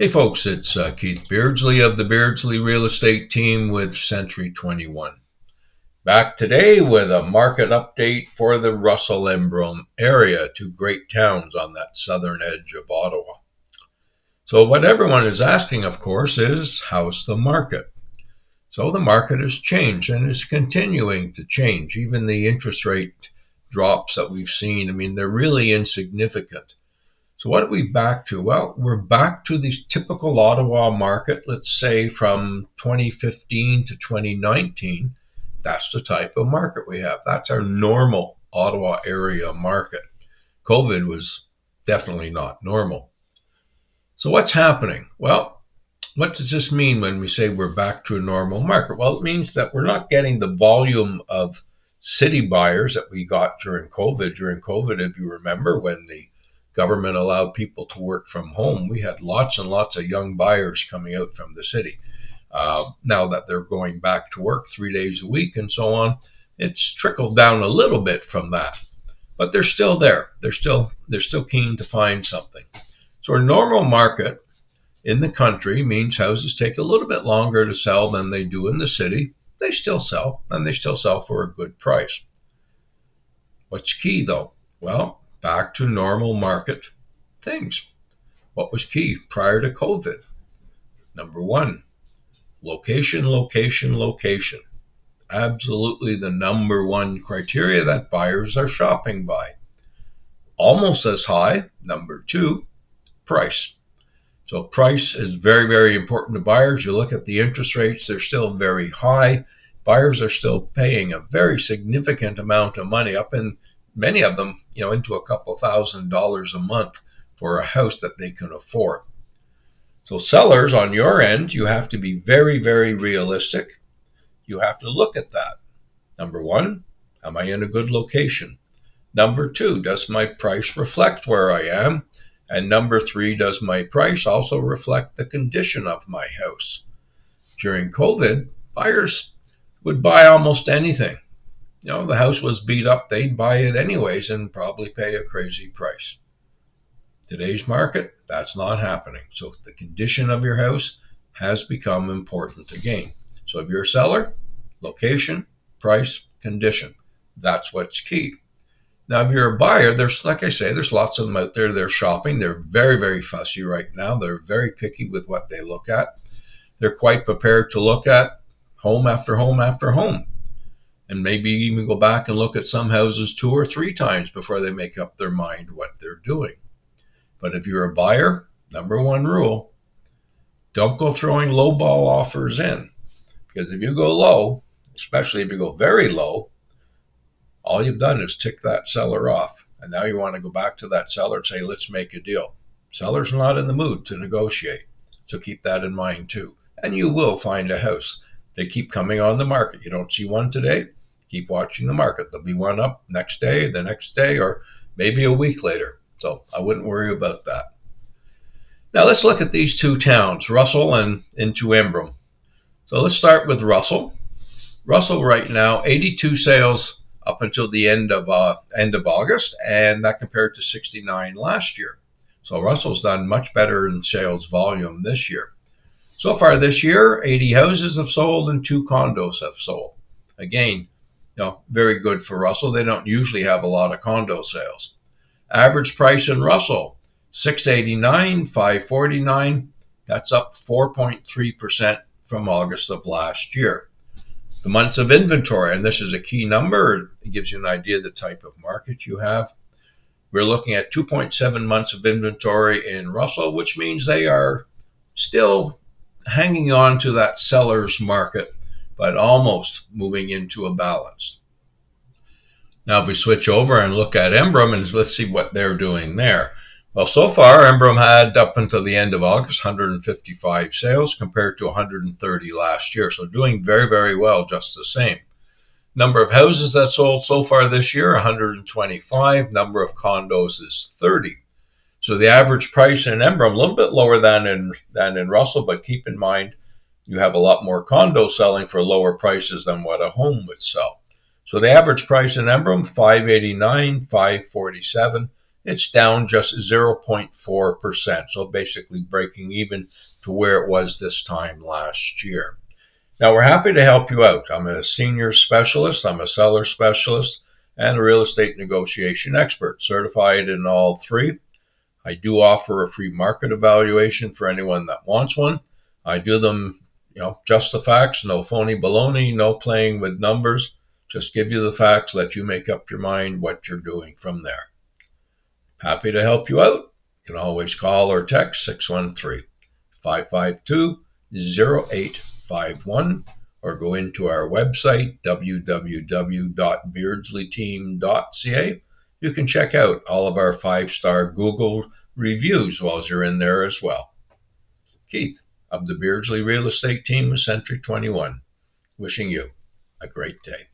Hey folks, it's Keith Beardsley of the Beardsley Real Estate Team with Century 21. Back today with a market update for the Russell-Embrun area, two great towns on that southern edge of Ottawa. So what everyone is asking, of course, is how's the market? So the market has changed and is continuing to change. Even the interest rate drops that we've seen, they're really insignificant. So what are we back to? Well, we're back to the typical Ottawa market, let's say from 2015 to 2019. That's the type of market we have. That's our normal Ottawa area market. COVID was definitely not normal. So what's happening? Well, what does this mean when we say we're back to a normal market? Well, it means that we're not getting the volume of city buyers that we got during COVID. During COVID, if you remember, when the government allowed people to work from home, we had lots and lots of young buyers coming out from the city. Now that they're going back to work 3 days a week and so on, it's trickled down a little bit from that, but they're still there. They're still keen to find something. So a normal market in the country means houses take a little bit longer to sell than they do in the city. They still sell, and they still sell for a good price. What's key though? Well, back to normal market things. What was key prior to COVID? Number one, location, location, location. Absolutely the number one criteria that buyers are shopping by. Almost as high, number two, price. So price is very, very important to buyers. You look at the interest rates, they're still very high. Buyers are still paying a very significant amount of money, up in many of them, into a couple $1,000s a month for a house that they can afford. So sellers on your end, you have to be very, very realistic. You have to look at that. Number one, am I in a good location? Number two, does my price reflect where I am? And number three, does my price also reflect the condition of my house? During COVID, buyers would buy almost anything. The house was beat up, they'd buy it anyways and probably pay a crazy price. Today's market, that's not happening. So the condition of your house has become important again. So if you're a seller, location, price, condition, that's what's key. Now, if you're a buyer, like I say, there's lots of them out there. They're shopping. They're very, very fussy right now. They're very picky with what they look at. They're quite prepared to look at home after home after home, and maybe even go back and look at some houses 2 or 3 times before they make up their mind what they're doing. But if you're a buyer, number one rule, don't go throwing low ball offers in, because if you go low, especially if you go very low, all you've done is tick that seller off. And now you want to go back to that seller and say, let's make a deal. Seller's not in the mood to negotiate. So keep that in mind too. And you will find a house. They keep coming on the market. You don't see one today, keep watching the market. There'll be one up next day, the next day, or maybe a week later. So I wouldn't worry about that. Now let's look at these two towns, Russell and into Embrun. So let's start with Russell. Russell right now, 82 sales up until the end of August, and that compared to 69 last year. So Russell's done much better in sales volume this year. So far this year, 80 houses have sold and 2 condos have sold. Again, very good for Russell. They don't usually have a lot of condo sales. Average price in Russell, $689, $549. That's up 4.3% from August of last year. The months of inventory, and this is a key number, it gives you an idea of the type of market you have. We're looking at 2.7 months of inventory in Russell, which means they are still hanging on to that seller's market, but almost moving into a balance. Now, if we switch over and look at Embrun, and let's see what they're doing there. Well, so far, Embrun had, up until the end of August, 155 sales compared to 130 last year. So doing very, very well, just the same. Number of houses that sold so far this year, 125. Number of condos is 30. So the average price in Embrun, a little bit lower than in Russell, but keep in mind, you have a lot more condos selling for lower prices than what a home would sell. So the average price in Embrun, $589, $547. it's down just 0.4%. So basically breaking even to where it was this time last year. Now, we're happy to help you out. I'm a senior specialist, I'm a seller specialist, and a real estate negotiation expert, certified in all three. I do offer a free market evaluation for anyone that wants one. I do them, just the facts, no phony baloney, no playing with numbers. Just give you the facts, let you make up your mind what you're doing from there. Happy to help you out. You can always call or text 613-552-0851 or go into our website, www.beardsleyteam.ca. You can check out all of our 5-star Google reviews while you're in there as well. Keith of the Beardsley Real Estate Team of Century 21, wishing you a great day.